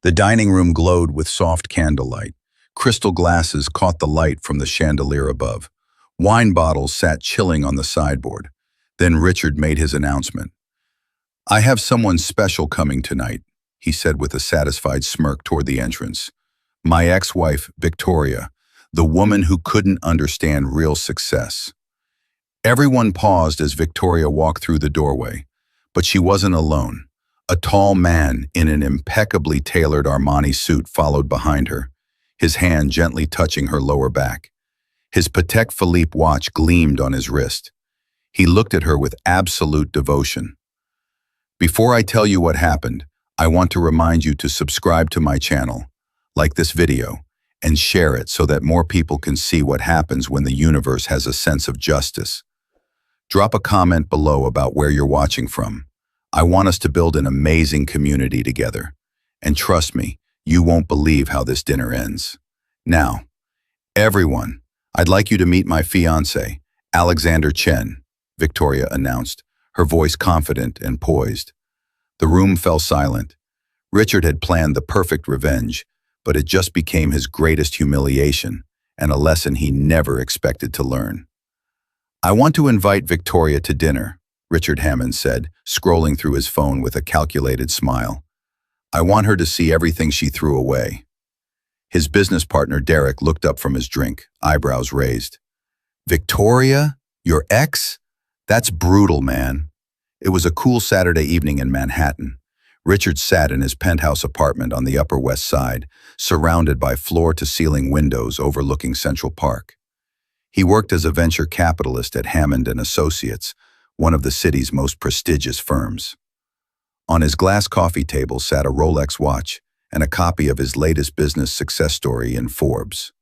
The dining room glowed with soft candlelight. Crystal glasses caught the light from the chandelier above. Wine bottles sat chilling on the sideboard. Then Richard made his announcement. "I have someone special coming tonight," he said with a satisfied smirk toward the entrance. "My ex-wife, Victoria, the woman who couldn't understand real success." Everyone paused as Victoria walked through the doorway, but she wasn't alone. A tall man in an impeccably tailored Armani suit followed behind her, his hand gently touching her lower back. His Patek Philippe watch gleamed on his wrist. He looked at her with absolute devotion. "Before I tell you what happened, I want to remind you to subscribe to my channel, like this video, and share it so that more people can see what happens when the universe has a sense of justice. Drop a comment below about where you're watching from. I want us to build an amazing community together. And trust me, you won't believe how this dinner ends. Now, everyone, I'd like you to meet my fiancé, Alexander Chen," Victoria announced, her voice confident and poised. The room fell silent. Richard had planned the perfect revenge, but it just became his greatest humiliation and a lesson he never expected to learn. "I want to invite Victoria to dinner," Richard Hammond said, scrolling through his phone with a calculated smile. "I want her to see everything she threw away." His business partner Derek looked up from his drink, eyebrows raised. "Victoria? Your ex? That's brutal, man." It was a cool Saturday evening in Manhattan. Richard sat in his penthouse apartment on the Upper West Side, surrounded by floor-to-ceiling windows overlooking Central Park. He worked as a venture capitalist at Hammond & Associates, one of the city's most prestigious firms. On his glass coffee table sat a Rolex watch and a copy of his latest business success story in Forbes.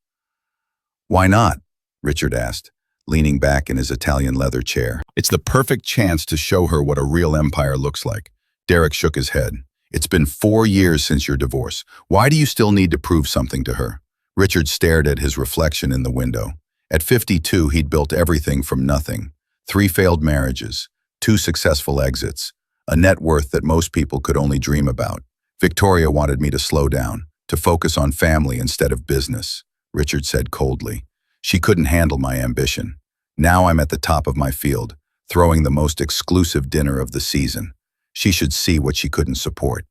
"Why not?" Richard asked, leaning back in his Italian leather chair. "It's the perfect chance to show her what a real empire looks like." Derek shook his head. "It's been 4 years since your divorce. Why do you still need to prove something to her?" Richard stared at his reflection in the window. At 52, he'd built everything from nothing. 3 failed marriages, 2 successful exits, a net worth that most people could only dream about. "Victoria wanted me to slow down, to focus on family instead of business," Richard said coldly. "She couldn't handle my ambition. Now I'm at the top of my field, throwing the most exclusive dinner of the season. She should see what she couldn't support."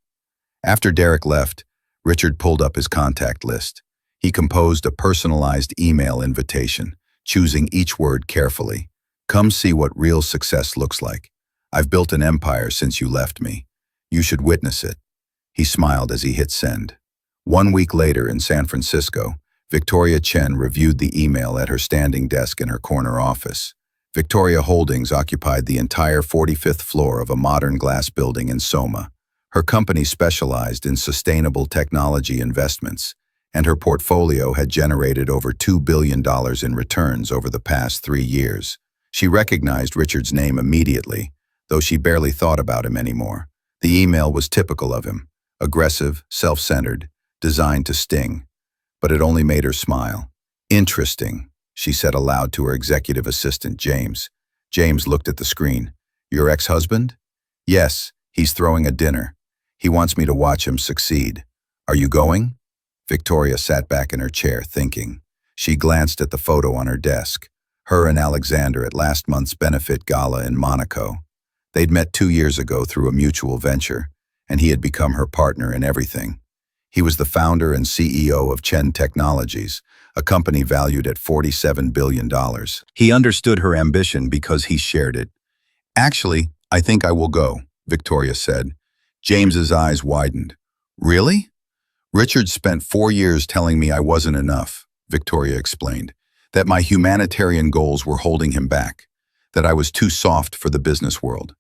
After Derek left, Richard pulled up his contact list. He composed a personalized email invitation, choosing each word carefully. "Come see what real success looks like. I've built an empire since you left me. You should witness it." He smiled as he hit send. 1 week later in San Francisco, Victoria Chen reviewed the email at her standing desk in her corner office. Victoria Holdings occupied the entire 45th floor of a modern glass building in Soma. Her company specialized in sustainable technology investments, and her portfolio had generated over $2 billion in returns over the past 3 years. She recognized Richard's name immediately, though she barely thought about him anymore. The email was typical of him, aggressive, self-centered, designed to sting. But it only made her smile. "Interesting," she said aloud to her executive assistant, James. James looked at the screen. "Your ex-husband?" "Yes, he's throwing a dinner. He wants me to watch him succeed. Are you going?" Victoria sat back in her chair, thinking. She glanced at the photo on her desk, her and Alexander at last month's benefit gala in Monaco. They'd met 2 years ago through a mutual venture, and he had become her partner in everything. He was the founder and CEO of Chen Technologies, a company valued at $47 billion. He understood her ambition because he shared it. "Actually, I think I will go," Victoria said. James's eyes widened. "Really?" "Richard spent 4 years telling me I wasn't enough," Victoria explained, "that my humanitarian goals were holding him back, that I was too soft for the business world."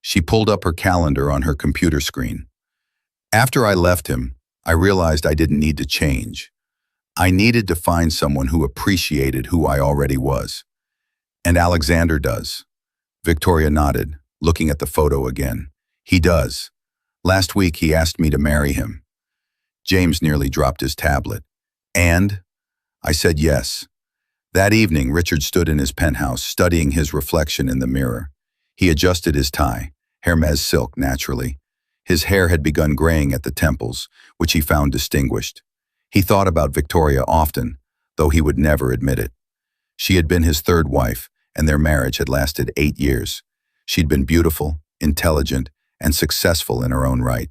She pulled up her calendar on her computer screen. "After I left him, I realized I didn't need to change. I needed to find someone who appreciated who I already was. And Alexander does." Victoria nodded, looking at the photo again. "He does. Last week he asked me to marry him." James nearly dropped his tablet. "And?" I said yes. That evening, Richard stood in his penthouse, studying his reflection in the mirror. He adjusted his tie, Hermes silk naturally. His hair had begun graying at the temples, which he found distinguished. He thought about Victoria often, though he would never admit it. She had been his third wife, and their marriage had lasted 8 years. She'd been beautiful, intelligent, and successful in her own right.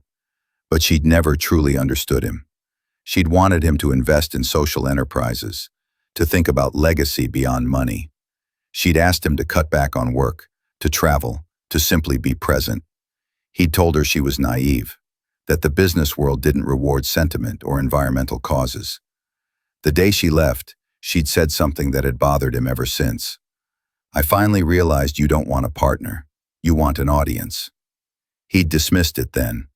But she'd never truly understood him. She'd wanted him to invest in social enterprises, to think about legacy beyond money. She'd asked him to cut back on work, to travel, to simply be present. He'd told her she was naive, that the business world didn't reward sentiment or environmental causes. The day she left, she'd said something that had bothered him ever since. "I finally realized you don't want a partner. You want an audience." He'd dismissed it then.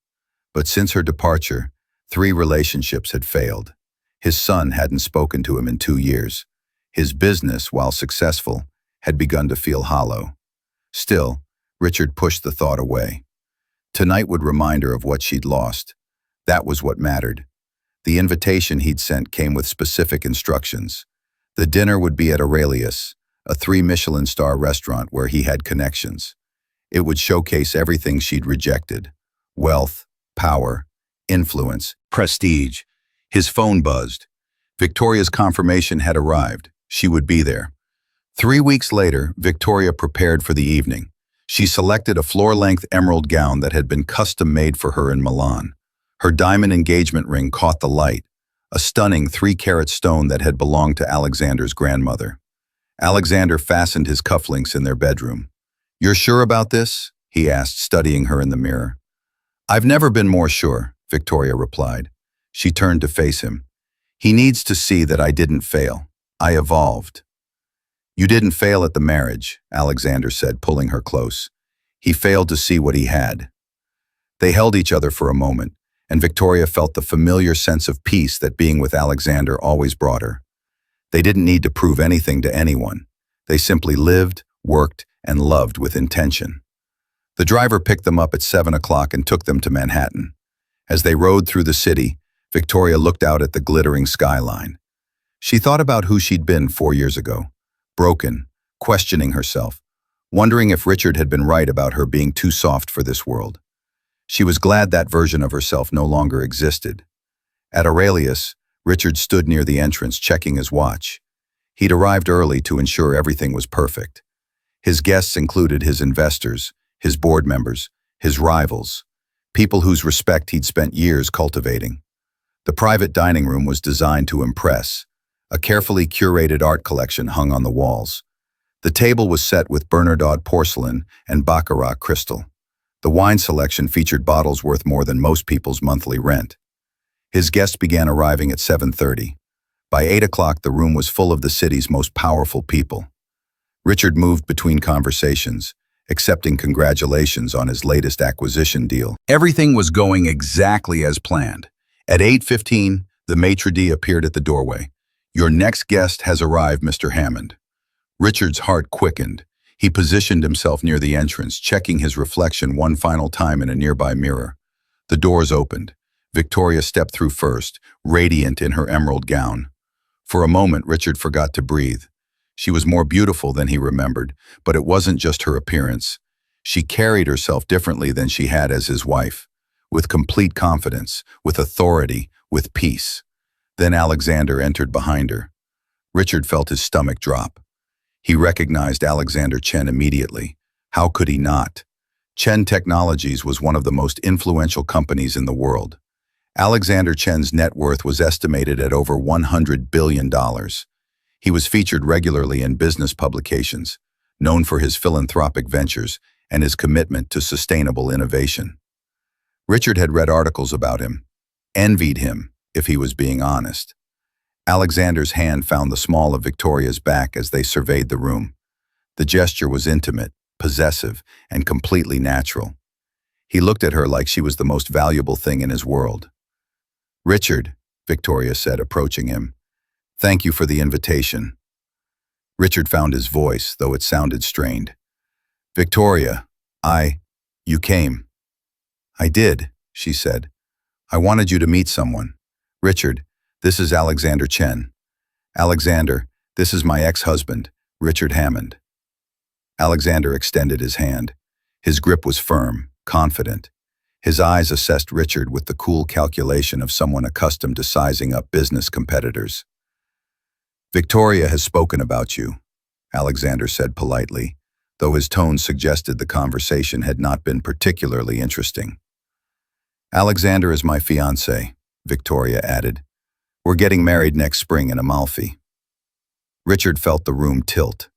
But since her departure, 3 relationships had failed. His son hadn't spoken to him in 2 years. His business, while successful, had begun to feel hollow. Still, Richard pushed the thought away. Tonight would remind her of what she'd lost. That was what mattered. The invitation he'd sent came with specific instructions. The dinner would be at Aurelius, a 3-Michelin-star restaurant where he had connections. It would showcase everything she'd rejected: wealth, power, influence, prestige. His phone buzzed. Victoria's confirmation had arrived. She would be there. 3 weeks later, Victoria prepared for the evening. She selected a floor-length emerald gown that had been custom-made for her in Milan. Her diamond engagement ring caught the light, a stunning 3-carat stone that had belonged to Alexander's grandmother. Alexander fastened his cufflinks in their bedroom. "You're sure about this?" he asked, studying her in the mirror. "I've never been more sure," Victoria replied. She turned to face him. "He needs to see that I didn't fail. I evolved." "You didn't fail at the marriage," Alexander said, pulling her close. "He failed to see what he had." They held each other for a moment, and Victoria felt the familiar sense of peace that being with Alexander always brought her. They didn't need to prove anything to anyone. They simply lived, worked, and loved with intention. The driver picked them up at 7 o'clock and took them to Manhattan. As they rode through the city, Victoria looked out at the glittering skyline. She thought about who she'd been 4 years ago, broken, questioning herself, wondering if Richard had been right about her being too soft for this world. She was glad that version of herself no longer existed. At Aurelius, Richard stood near the entrance checking his watch. He'd arrived early to ensure everything was perfect. His guests included his investors, his board members, his rivals, people whose respect he'd spent years cultivating. The private dining room was designed to impress. A carefully curated art collection hung on the walls. The table was set with Bernardot porcelain and Baccarat crystal. The wine selection featured bottles worth more than most people's monthly rent. His guests began arriving at 7:30. By 8 o'clock, the room was full of the city's most powerful people. Richard moved between conversations, accepting congratulations on his latest acquisition deal. Everything was going exactly as planned. At 8:15, the maitre d' appeared at the doorway. "Your next guest has arrived, Mr. Hammond." Richard's heart quickened. He positioned himself near the entrance, checking his reflection one final time in a nearby mirror. The doors opened. Victoria stepped through first, radiant in her emerald gown. For a moment, Richard forgot to breathe. She was more beautiful than he remembered, but it wasn't just her appearance. She carried herself differently than she had as his wife, with complete confidence, with authority, with peace. Then Alexander entered behind her. Richard felt his stomach drop. He recognized Alexander Chen immediately. How could he not? Chen Technologies was one of the most influential companies in the world. Alexander Chen's net worth was estimated at over $100 billion. He was featured regularly in business publications, known for his philanthropic ventures and his commitment to sustainable innovation. Richard had read articles about him, envied him, if he was being honest. Alexander's hand found the small of Victoria's back as they surveyed the room. The gesture was intimate, possessive, and completely natural. He looked at her like she was the most valuable thing in his world. "Richard," Victoria said, approaching him, "thank you for the invitation." Richard found his voice, though it sounded strained. "Victoria, you came." "I did," she said. "I wanted you to meet someone. Richard, this is Alexander Chen. Alexander, this is my ex-husband, Richard Hammond." Alexander extended his hand. His grip was firm, confident. His eyes assessed Richard with the cool calculation of someone accustomed to sizing up business competitors. "Victoria has spoken about you," Alexander said politely, though his tone suggested the conversation had not been particularly interesting. "Alexander is my fiancé," Victoria added. "We're getting married next spring in Amalfi." Richard felt the room tilt.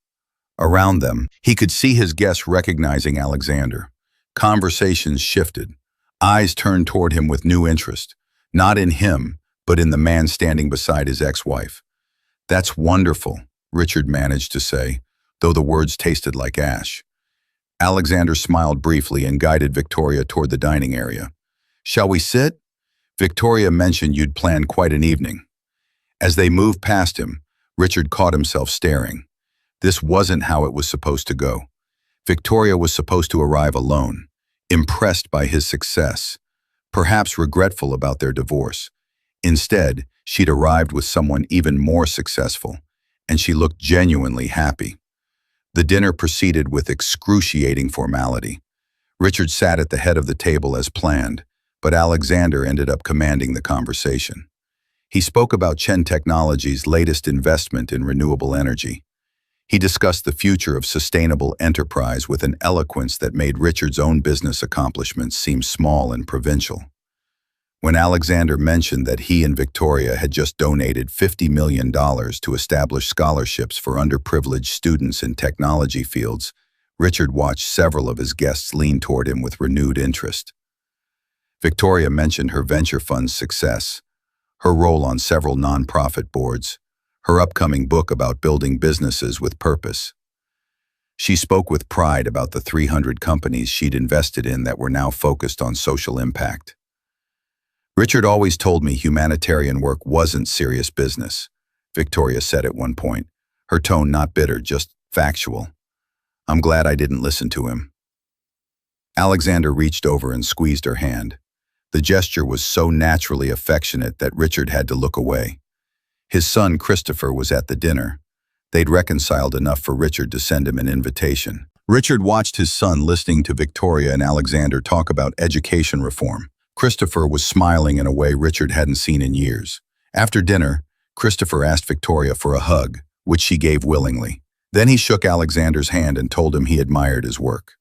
Around them, he could see his guests recognizing Alexander. Conversations shifted. Eyes turned toward him with new interest, not in him, but in the man standing beside his ex-wife. "That's wonderful," Richard managed to say, though the words tasted like ash. Alexander smiled briefly and guided Victoria toward the dining area. "Shall we sit?" Victoria mentioned you'd planned quite an evening. As they moved past him, Richard caught himself staring. This wasn't how it was supposed to go. Victoria was supposed to arrive alone, impressed by his success, perhaps regretful about their divorce. Instead, she'd arrived with someone even more successful, and she looked genuinely happy. The dinner proceeded with excruciating formality. Richard sat at the head of the table as planned, but Alexander ended up commanding the conversation. He spoke about Chen Technologies' latest investment in renewable energy. He discussed the future of sustainable enterprise with an eloquence that made Richard's own business accomplishments seem small and provincial. When Alexander mentioned that he and Victoria had just donated $50 million to establish scholarships for underprivileged students in technology fields, Richard watched several of his guests lean toward him with renewed interest. Victoria mentioned her venture fund's success, her role on several nonprofit boards, her upcoming book about building businesses with purpose. She spoke with pride about the 300 companies she'd invested in that were now focused on social impact. "Richard always told me humanitarian work wasn't serious business," Victoria said at one point, her tone not bitter, just factual. "I'm glad I didn't listen to him." Alexander reached over and squeezed her hand. The gesture was so naturally affectionate that Richard had to look away. His son, Christopher, was at the dinner. They'd reconciled enough for Richard to send him an invitation. Richard watched his son listening to Victoria and Alexander talk about education reform. Christopher was smiling in a way Richard hadn't seen in years. After dinner, Christopher asked Victoria for a hug, which she gave willingly. Then he shook Alexander's hand and told him he admired his work.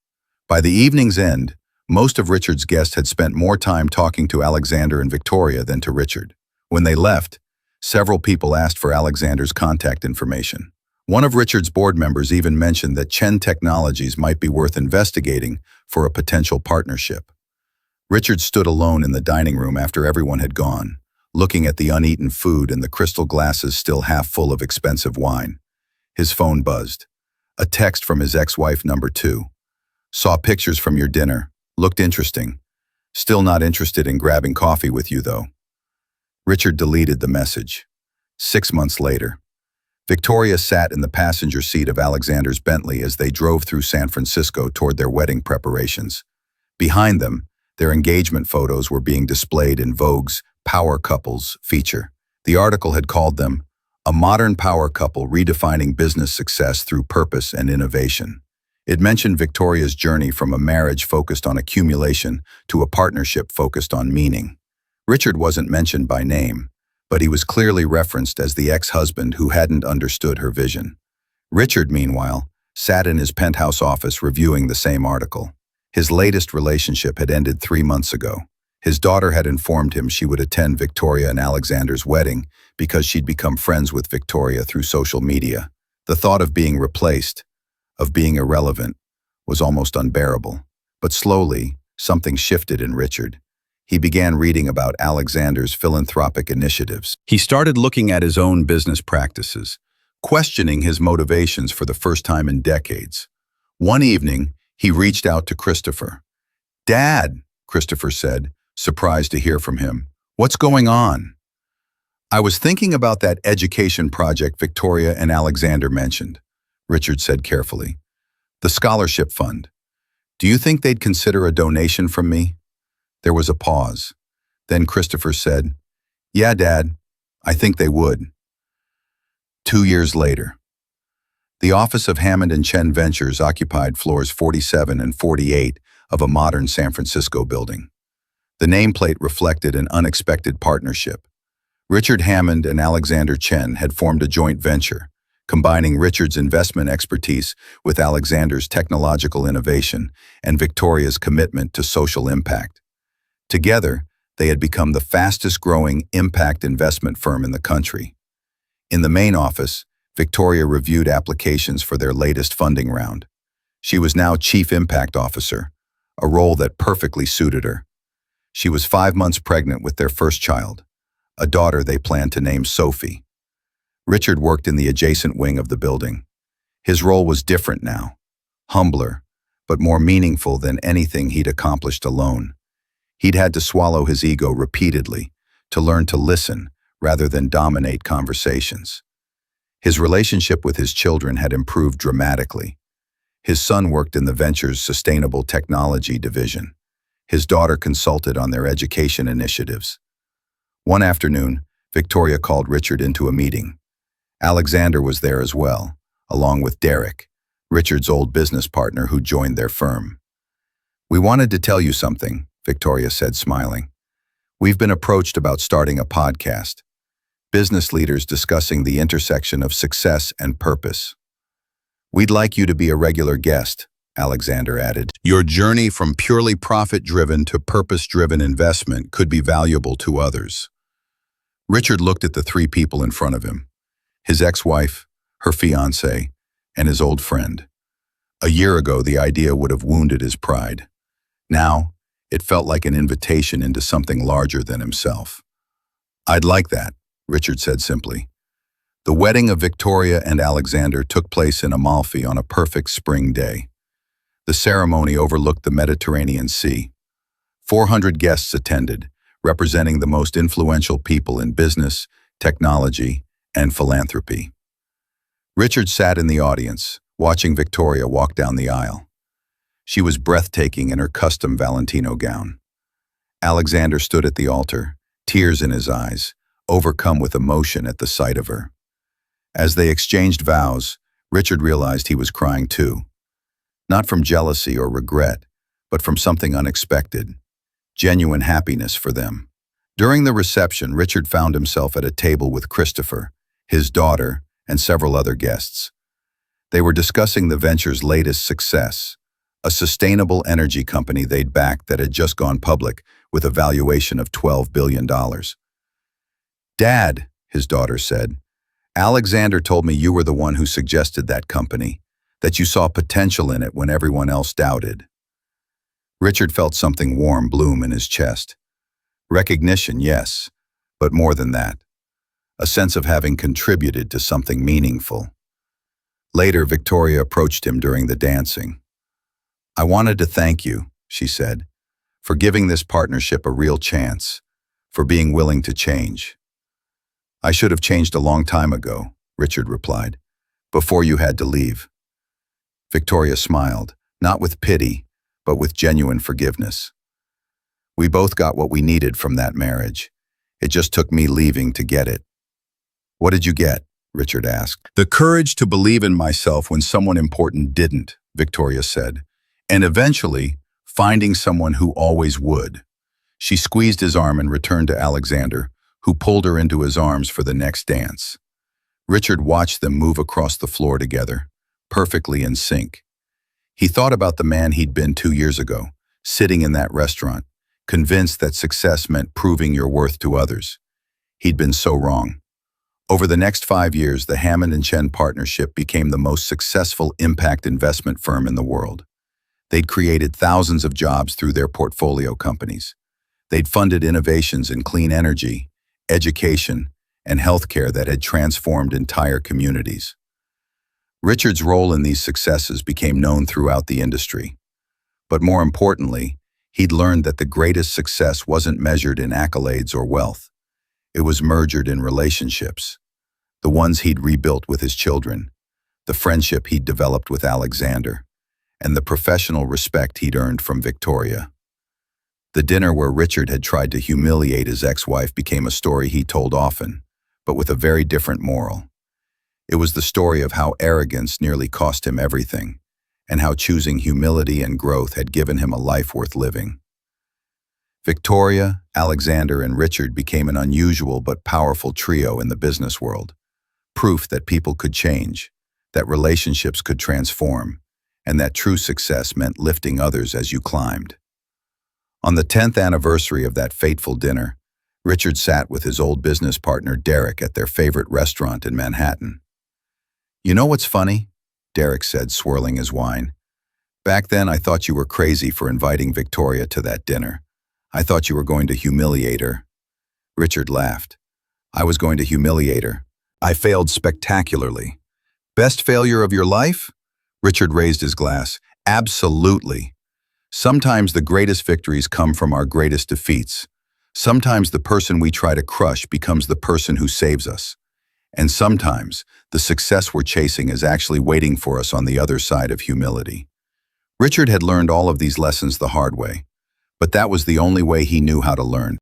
By the evening's end, most of Richard's guests had spent more time talking to Alexander and Victoria than to Richard. When they left, several people asked for Alexander's contact information. One of Richard's board members even mentioned that Chen Technologies might be worth investigating for a potential partnership. Richard stood alone in the dining room after everyone had gone, looking at the uneaten food and the crystal glasses still half full of expensive wine. His phone buzzed. A text from his ex-wife number 2. "Saw pictures from your dinner. Looked interesting. Still not interested in grabbing coffee with you, though." Richard deleted the message. 6 months later, Victoria sat in the passenger seat of Alexander's Bentley as they drove through San Francisco toward their wedding preparations. Behind them, their engagement photos were being displayed in Vogue's Power Couples feature. The article had called them, "A modern power couple redefining business success through purpose and innovation." It mentioned Victoria's journey from a marriage focused on accumulation to a partnership focused on meaning. Richard wasn't mentioned by name, but he was clearly referenced as the ex-husband who hadn't understood her vision. Richard, meanwhile, sat in his penthouse office reviewing the same article. His latest relationship had ended 3 months ago. His daughter had informed him she would attend Victoria and Alexander's wedding because she'd become friends with Victoria through social media. The thought of being replaced, of being irrelevant, was almost unbearable. But slowly, something shifted in Richard. He began reading about Alexander's philanthropic initiatives. He started looking at his own business practices, questioning his motivations for the first time in decades. One evening, he reached out to Christopher. "Dad," Christopher said, surprised to hear from him. "What's going on?" "I was thinking about that education project Victoria and Alexander mentioned," Richard said carefully. "The scholarship fund. Do you think they'd consider a donation from me?" There was a pause. Then Christopher said, "Yeah, Dad, I think they would." 2 years later, the office of Hammond and Chen Ventures occupied floors 47 and 48 of a modern San Francisco building. The nameplate reflected an unexpected partnership. Richard Hammond and Alexander Chen had formed a joint venture, combining Richard's investment expertise with Alexander's technological innovation and Victoria's commitment to social impact. Together, they had become the fastest-growing impact investment firm in the country. In the main office, Victoria reviewed applications for their latest funding round. She was now Chief Impact Officer, a role that perfectly suited her. She was 5 months pregnant with their first child, a daughter they planned to name Sophie. Richard worked in the adjacent wing of the building. His role was different now, humbler, but more meaningful than anything he'd accomplished alone. He'd had to swallow his ego repeatedly to learn to listen rather than dominate conversations. His relationship with his children had improved dramatically. His son worked in the venture's sustainable technology division. His daughter consulted on their education initiatives. One afternoon, Victoria called Richard into a meeting. Alexander was there as well, along with Derek, Richard's old business partner who joined their firm. "We wanted to tell you something," Victoria said, smiling. "We've been approached about starting a podcast. Business leaders discussing the intersection of success and purpose. We'd like you to be a regular guest," Alexander added. "Your journey from purely profit-driven to purpose-driven investment could be valuable to others." Richard looked at the three people in front of him: his ex-wife, her fiancé, and his old friend. A year ago, the idea would have wounded his pride. Now, it felt like an invitation into something larger than himself. "I'd like that," Richard said simply. The wedding of Victoria and Alexander took place in Amalfi on a perfect spring day. The ceremony overlooked the Mediterranean Sea. 400 guests attended, representing the most influential people in business, technology, and philanthropy. Richard sat in the audience, watching Victoria walk down the aisle. She was breathtaking in her custom Valentino gown. Alexander stood at the altar, tears in his eyes, overcome with emotion at the sight of her. As they exchanged vows, Richard realized he was crying too. Not from jealousy or regret, but from something unexpected, genuine happiness for them. During the reception, Richard found himself at a table with Christopher, his daughter, and several other guests. They were discussing the venture's latest success, a sustainable energy company they'd backed that had just gone public with a valuation of $12 billion. "Dad," his daughter said, "Alexander told me you were the one who suggested that company, that you saw potential in it when everyone else doubted." Richard felt something warm bloom in his chest. Recognition, yes, but more than that. A sense of having contributed to something meaningful. Later, Victoria approached him during the dancing. "I wanted to thank you," she said, "for giving this partnership a real chance, for being willing to change." "I should have changed a long time ago," Richard replied, "before you had to leave." Victoria smiled, not with pity, but with genuine forgiveness. "We both got what we needed from that marriage. It just took me leaving to get it." "What did you get?" Richard asked. "The courage to believe in myself when someone important didn't," Victoria said, "and eventually finding someone who always would." She squeezed his arm and returned to Alexander, who pulled her into his arms for the next dance. Richard watched them move across the floor together, perfectly in sync. He thought about the man he'd been 2 years ago, sitting in that restaurant, convinced that success meant proving your worth to others. He'd been so wrong. Over the next 5 years, the Hammond and Chen partnership became the most successful impact investment firm in the world. They'd created thousands of jobs through their portfolio companies. They'd funded innovations in clean energy, education, and healthcare that had transformed entire communities. Richard's role in these successes became known throughout the industry. But more importantly, he'd learned that the greatest success wasn't measured in accolades or wealth. It was measured in relationships. The ones he'd rebuilt with his children, the friendship he'd developed with Alexander, and the professional respect he'd earned from Victoria. The dinner where Richard had tried to humiliate his ex-wife became a story he told often, but with a very different moral. It was the story of how arrogance nearly cost him everything, and how choosing humility and growth had given him a life worth living. Victoria, Alexander, and Richard became an unusual but powerful trio in the business world. Proof that people could change, that relationships could transform, and that true success meant lifting others as you climbed. On the 10th anniversary of that fateful dinner, Richard sat with his old business partner Derek at their favorite restaurant in Manhattan. "You know what's funny?" Derek said, swirling his wine. "Back then I thought you were crazy for inviting Victoria to that dinner. I thought you were going to humiliate her." Richard laughed. "I was going to humiliate her. I failed spectacularly." "Best failure of your life?" Richard raised his glass. "Absolutely. Sometimes the greatest victories come from our greatest defeats. Sometimes the person we try to crush becomes the person who saves us. And sometimes the success we're chasing is actually waiting for us on the other side of humility." Richard had learned all of these lessons the hard way, but that was the only way he knew how to learn.